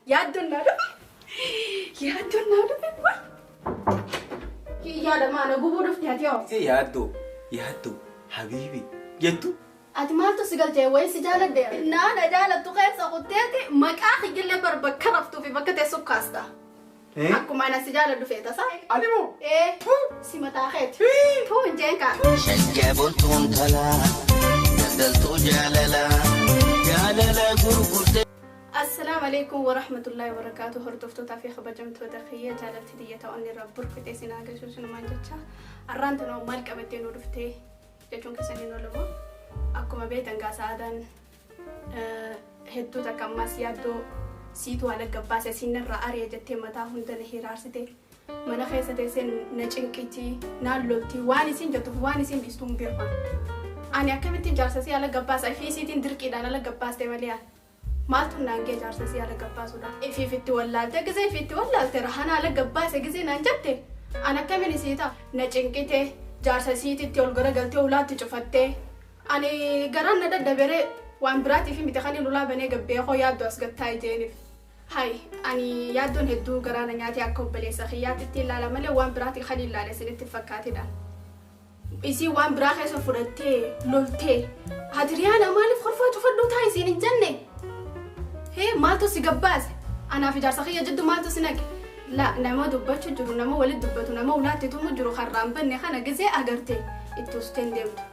يادونا يا لما أنا قبول رفتي يوم يادو حبيبي يدو أتمالتو سجلتي وين سجالة ده أنا جالة تقيس أخوتي مكاخي جل بربك كرفتو في بكتة سكاستا أكو معنا سجالة دفيتا صح؟ ألمو إيه سمة أخيت تو جنكا شجبتون تلا دلتو جاللا غرغرت. السلام عليكم ورحمة الله وبركاته. هرتفتو تافي خبجمت ودخية جالت دية أني ربور في تيسنا قشوشنا ما جتشا أرانتنا مالك أبدين ودفتي جتشون كسنين ولما أكو ما بيت أنقاس عادن هدو تكمس يادو سيتو على قباسة سين الرأري جتة متى هندن هيرارستي من خيسة تيسن نجنكتي نالوتي وانسين جتو وانسين بيستون بيرفان أنا أكملتي جالسة على قباسة في سيتين دركي دانا على قباسة مليا مالتو نانجي جالسة على قباسة دا في فتي ولا تجزي فتي ولا ترحنا على قباسة جزي نانجتة أنا كمل سيتا نجنكتي جالسة سيتي تقول قلتي ولا تشوفتي أنا قررنا ده دبره وان براتي في متخاني لولا بني قبيه خو يادو أسقطاي جينيف هاي أني يادون هدو قررنا نياتي أكوب بلي سخياتي تلا لملي وان براتي خلي الله لسنة تفكاتي ده إسي وان براخي سفرتي لولتي هادريانا مالي خرفات وفردو تاي سين الجنة هي مالتو سيقباز أنا في جارسخية جدو مالتو سنك لا نما دبتشو جرو نما ولد دبتو نما ولاتي تومو جرو خرام بني خانا قزي أغرتي اتوستين ديمتو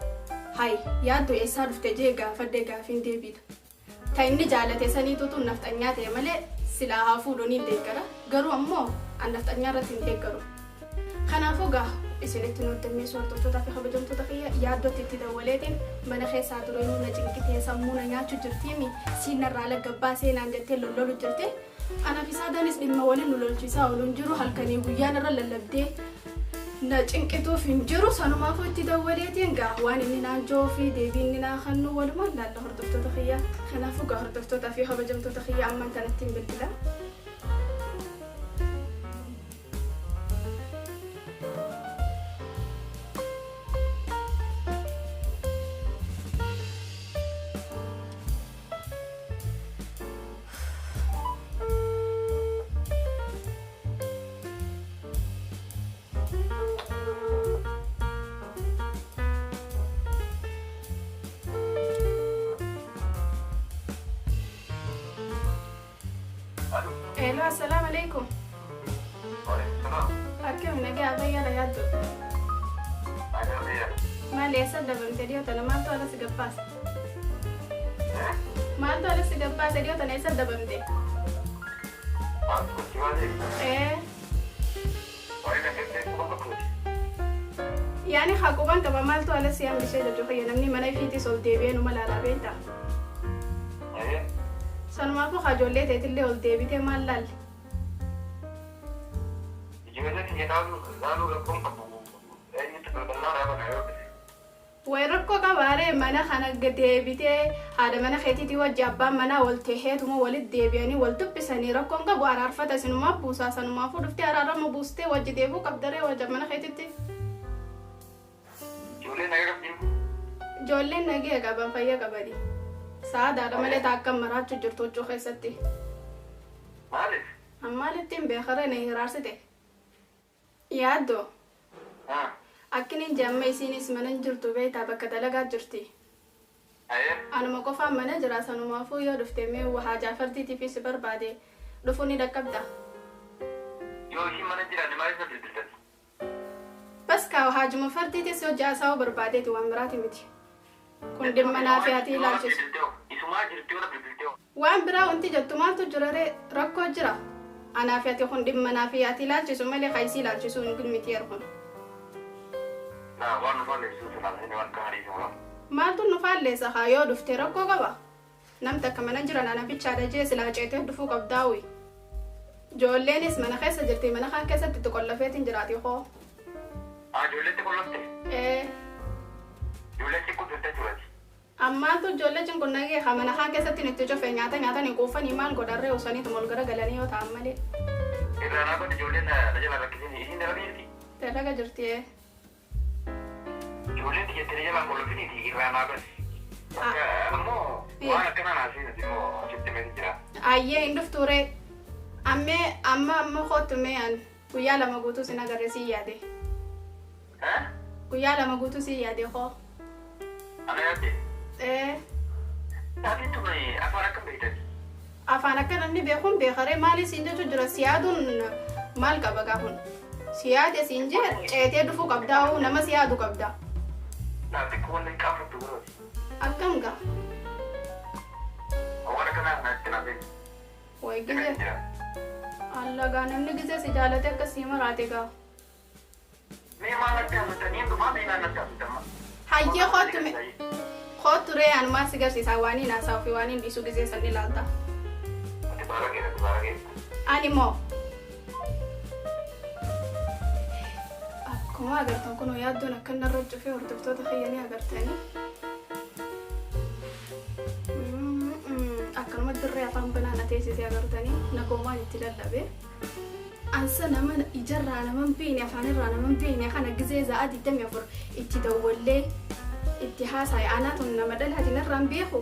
هاي يادو إيسا رفت جيغا فدقا فين ديبيد تايني جالتي سانيتو تو نفت أنياتي مالي سلاها فولوني ديكرا غرو أمو أن نفت أنيارتين ديكرو خانا فوقا إسنت نودمي صورتو توتا في خبجم توتا خيا يادو تتدولتين من خي سادرونو نجنكتي سمونا نياتو جرتيمي سينا رالا قباسي نانجتي لولو جرتي أنا في سادانيس الموالين لولجيسا ولنجرو هالكني ويانا رلالبدي نجنكتو فينجرو سانو ما فوتي دولتين قهوان إني نانجو في ديبين إننا خنو ولما لا هردفتو تخيا خنا فوقا هردفتو في خبجم توتا خيا أمان تنتين بالبلا الو السلام عليكم. وعليكم السلام. أركب نجي أغير يادو. ما لي أصدق بمتديو تنا ما تو على سجباس. ما تو على سجباس ديو تنا أصدق بمتي. إيه. يعني حكومة كمان ما تو على سيام بشيء جوخيا نمني ما نفيتي سول ديبين وما لا بيتا. سنو ما فو خاجولي تيتلي هول ديبيتي مالال ويركو كباري منا خنا ديبيتي هذا منا خيتي وجابا منا ولتهيت وما ولد ديبياني ولتبسني ركو كبو عرفتا سنو ما بوسا سنو ما فو دفتي عرارا ما بوستي وجي ديبو قبدري وجاب منا خيتي جولين نجي قبا فيا قبدي سعادة على ملء تاكم مرات جرتو جو خيستي مالك أمالتين بخير نهي راسته يادو أكنين جامعي سينيس منن جرتو بيتا بكتلقا جرتي أنا مقفا من جراسا نمافو يو دفتمي وحاجة فرتي في سبر بعدي دفوني دكبدا يوشي من جراني مالك نبدلتك بس كاو حاجة مفرتي تسو جاساو بربادي وامراتي متي كون دم منافعتي لالشيس وان برا وانتي جتو مالتو جراري ركو جرا أنا فياتي خون دم منافعتي لالشيس ومالي خيسي لالشيسو نقول متيرخون لا وانا فالي سوسنا هنا وان كهري سولا مالتو نفال ليسا خايو دفتي ركو قبا نمتا كمان جران أنا بيتشادا جيس لاجيته دفو قبداوي جولين اسمنا خيسا جرتي منا خان كيسا تتقلفيتين جراتي خو جولتي قلتي ايه جولتي كنت تجراتي أما تو جولة جن كنا جي خامنا خان كيسة تنتجو في نياتا نيكوفا نيمان قدرة وصاني تمولغرا غلاني وتعملي إذا أنا كنت جولة رجلا ركزيني إيه نربيتي تلاقى جرتيه جولة تيجي لا مولفيني تيجي أنا بس أمو وانا كمان عايزين دي مو شفت من جرا أيه إندف توري amma khottu mean guyyaa lama guutuu sin agarreesii yaade guyyaa lama guutuu si yaade kho Ana yaade? Taati tumay afaan akkam beektan? afaan akka namni beekuun beekare maali siin jechu jira siyaaduun maal qaba gaafun siyaade siin jee ceetee dhufuu qabdaa nama siyaadu qabdaa Naati kun waliin qaafatu gurgurati. akkam gaa Waan akkanaa naatti naaf way gizee alla gaa namni gizee si jaalate akkasii maraate gaa Mee maal akka amatanii dhumaa mee naannatti amatama? hayyee khottu reeyaan maal si garsiisaa waaniin haasaa fi waaniin dhiisuu gizee san ilaalta Ati baara geessa. ani moo akkuma agartan kun yaaddoon akka narra cufee hordoftoota fayyanii agartanii akkanuma dirree afaan banaana teessisee agartanii nagoomaan itti lallabe ansa nama ijarraa naman beekne afaanirraa naman beekne kana gizee za'a 24 itti dawwallee itti haasa'e anaatun nama dhalaati narraan beeku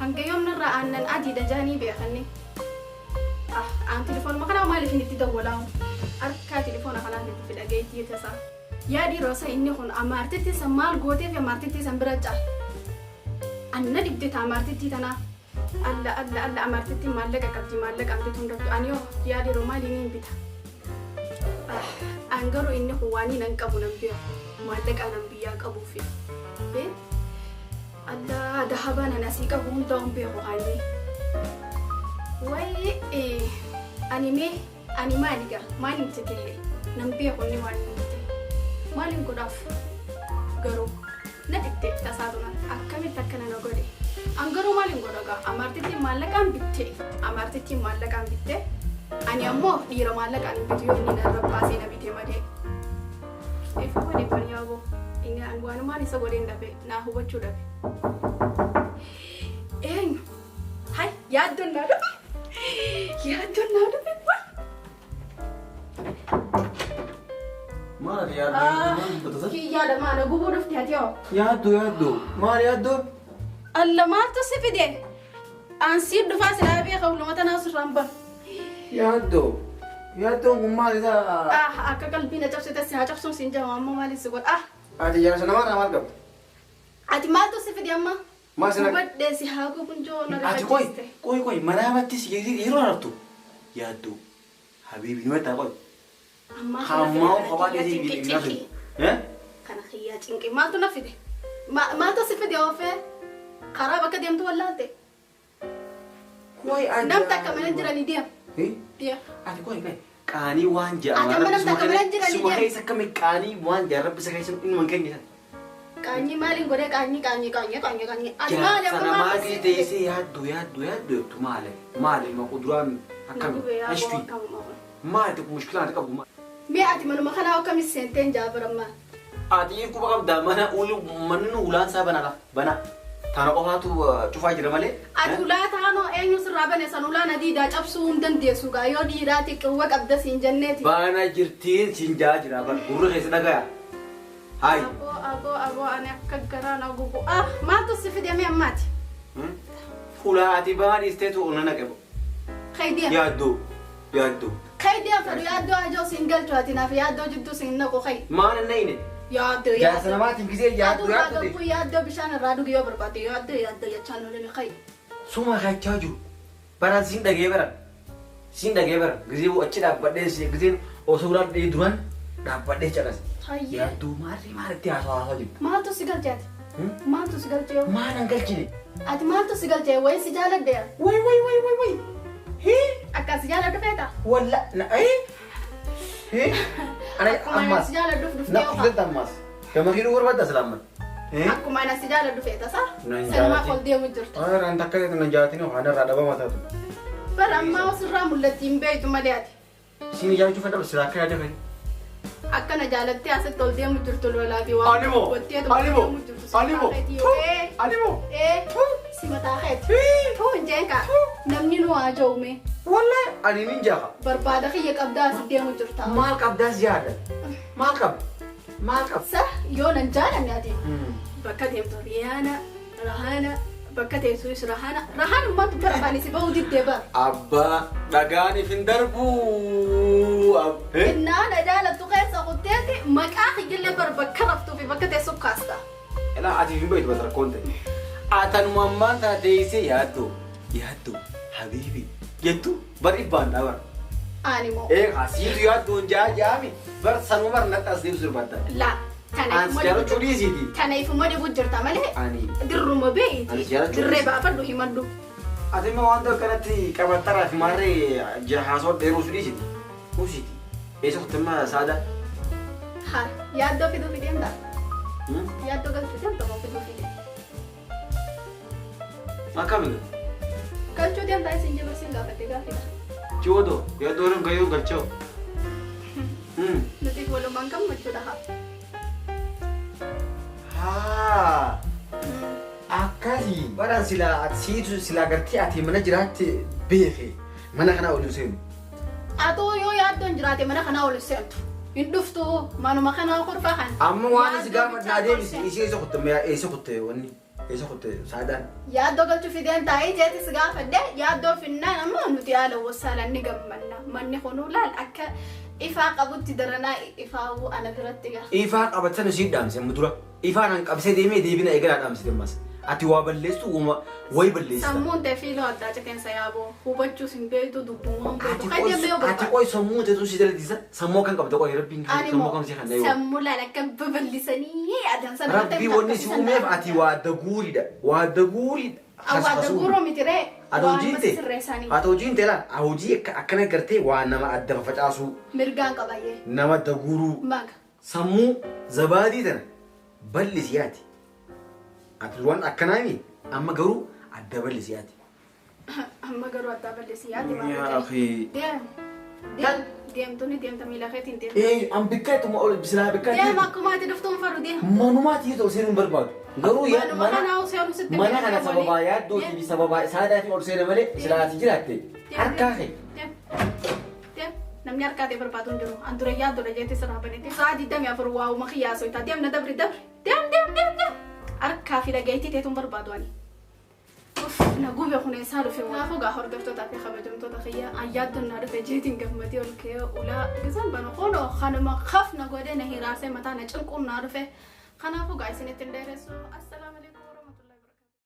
hanga yoom narraa aannan adiidha jaanii beekanne aan telefoonuma kanaa maaliif inni itti dawwalaa harkaa telefoona kanaan itti fidhagee itti tasaa yaadii roosa inni kun amaartitti san maal gootee fi amaartitti san bira caal anna dibde ta amaartitti tanaa alla amartitti maallaqa qabdi maallaqa qabdi hundatu ani yoo yaadi romaali ni bita angaru inni huwani nan qabu nan biya maallaqa nan biya qabu fi alla dahaba nan asi qabu hunda on biya hani way ani maaliga maali mtitille nan biya konni maali godaf garu na dibde tasaaduna akkamitti akkana na gode angaru maalin godaga amartitti maallaqaan bitte ani ammoo dhiira maallaqaan bitu yoo inni narra baasee na bite malee ifa wani fariyaabo inni wanumaan isa godheen dhabe naa hubachuu dhabe hay yaaddoon naa dhabe maal yaaddu kiyyaadha maana gubuu dhufte ati yoo yaaddu maal yaaddu alla maaltu si fide ansi dhufaa silaa beeka ulumata naasu ramban yaaddoon kun maal isaa akka qalbii na cabsite si haa cabsuun siin jama amma maaliif si godha ati jaarsa namaarraa maal qabdu ati maaltu si fide amma maal sina badde si haa gugunjoo na ati koy manaamattis yeroo arartu yaaddu habiibi nimataa koy hammaa kophaa keessi biilinaa kana xiyyaa cinqi maaltu na fide maaltu si fide oofee karaa bakka deemtu wallaalte namta akka mana jiranii deem ati koy qaanii waan ja'a suma keessa akkami qaanii waan ja'a rabbisa keessa inuman keenya qaanii maaliin godhee qaanii ati maali sana maagii teessee yaaddu maali maquduraan akkami ashfi maali mushkilaan qabu mee ati manuma kanaa akkamis seenteen jaabarammaa ati quba qabda manni ulaan isaa bana tana qofaatu cufaa jira malee ati ulaa taanoo eenyu sirraa bane san ulaan adiidaa cabsuu hin dandeessu gaa yoo dhiiraati qawwa qabda siin jenneeti baana jirtiin siin jaa jira bar gurra keessa dhagaya hai aboo ani akka garaa na gubu maaltu si fidame ammaati fulaa ati baan isteetu onna naqebo khaydiya yaaddu khaydiya fadu yaaddoo ajoo siin galchu ati naaf yaaddoo jidduu siin naqu khay maana nayne jaarsa namaatiin gisee yaaddoo bishaan irraa dhugi yoo barbaade yaaddoo jechaan olani khay suma kachaa jiru baraan siin dhagee baran gisee achi dhaabbadhee giseen osoo ulaan dhee duran dhaabbadhee caqas yaaddu maalitti haasawaa jiru maaltu si galche ati maaltu si galche maalan galchine ati maaltu si galche way si jaaladde way akka si jaaladdu feeta walla ana ammas si jaaladduuf na dhuftee fudhata ammas gama kiiduu barbaadda islaamman akkuma ana si jaaladdu feeta sa Nan sanumaa jaalate. ol deemu jirtu Orang takkan itu nanjatin oh ada rada bawa satu. bar ammaa osirraa mul'atti hin beektu malee ati Sini jangan cuma dapat silakan aja kan. akkana jaalattee asitti ol deemu jirtu lolaa fi Animo, animo, animo, animo. si mataa keeti tuu hin jeenka namni nu haa jawume Wallah, ani ninja kak. barbaada kiyya qabdaa asitti deemu jirta Mal kap dah ziada. Mal kap. sa yoo nan jaalanne ati bakka deemtu riyaana rahaana بكتة سويس رهان ما تبرباني سبوا دي الدبر أبا دعاني في دربو إن أنا جالت تقيس قطعتي مكاخي جل بربك كرفتو في بكتة سوق كاستا لا عادي في بيت بتر كنت أتن ماما تديسي ياتو حبيبي ياتو بريبان أور أني مو إيه حسيت ياتو جامي بس سنومر نتأسيب زربتا لا أنت جالو تولي زيدي كان يفهم دي بوجر تعمله أني درو ما بيتي درب أفرده يمدو أتى ما وانده كانت كم ترى في مرة جهازات ديروس ليش دي موسيتي إيش ختمها سادة ها يادو في دو في دين دا يادو قال في دين دا ما في دو في دين ما كمل قال شو دين دا يسنجي بس يلا فتيجا في دا شو ده يا دورم كيو قلتشو نتيجة ولو ما كم مشوا ده ها أكادي برا سلا قرتي أتي من جرات بيخي من أنا أقول سين أتو يو يادو جراتي من خنا أول سنتو يندفتو ما نو ما خنا أخر فخن أما وانا سجام نادي إيش خدت ما إيش خدت وني إيش خدت سادان يادو قال شو في دين تاي جاتي سجام فده يادو في النان أما نتياله وصل نجم من خنو لا الأكا إفاق أبو تدرنا إفاق أنا درتيجا إفاق أبو تنسيد دام سمدورا إفاق أنا أبسي ديمي ديبنا إجرا دام سيدماس أتي وابلستو وما ويبلست سمون تفيلو أداك كان سيابو هو بتشو سنبيتو دبوم بيتو خدي ميو أتي قوي سمون تدو سيدر ديزا سمو كان قبضة قوي ربين سمو كان سيخان دايو سمو لا لك ببلسني أدان سنة ربي وني سمو ميف أتي وادقوري دا وادقوري أوادقورو متري أتوجين تلا أوجي أكنا كرتي وأنا ما أدب فتاسو مرجان قباية نما دقورو ماك سمو زبادي تنا بلسياتي أتلوان أكنامي أما قرو أدب بلسياتي أما قرو أدب بلسياتي يا أخي ديم توني ديم تميلا خيتين ديم إيه أم بكيت ما أقول بسلا بكيت ديم أكو ما تدفتون فرو ديم ما نمات يدو سيرم برباد قرو يا ما أنا سببايات دو تبي سببايات ساداتي أرسل ملء سلاتي جلاتي أركاهي namni harkaatee barbaadu jiru andurayyaa dura jeetti sirraa banetti saadii damee afur waa uma qiyaasoo itti deemna dabri harkaa fi dhaga'itii teetuun barbaadu ani. Na gube kuneessaa dhufe kanaafuu gaa hordoftoota fi kabajamtoota kiyya ayyaaddoon na dhufe jeetiin gammadee ol ka'ee ulaa gisaan bana qoodoo kanuma kaf na godhee na hiraasee mataa na cinquun na dhufe kanaafuu gaa isinitti hin dheeressu assalaamu alaikum.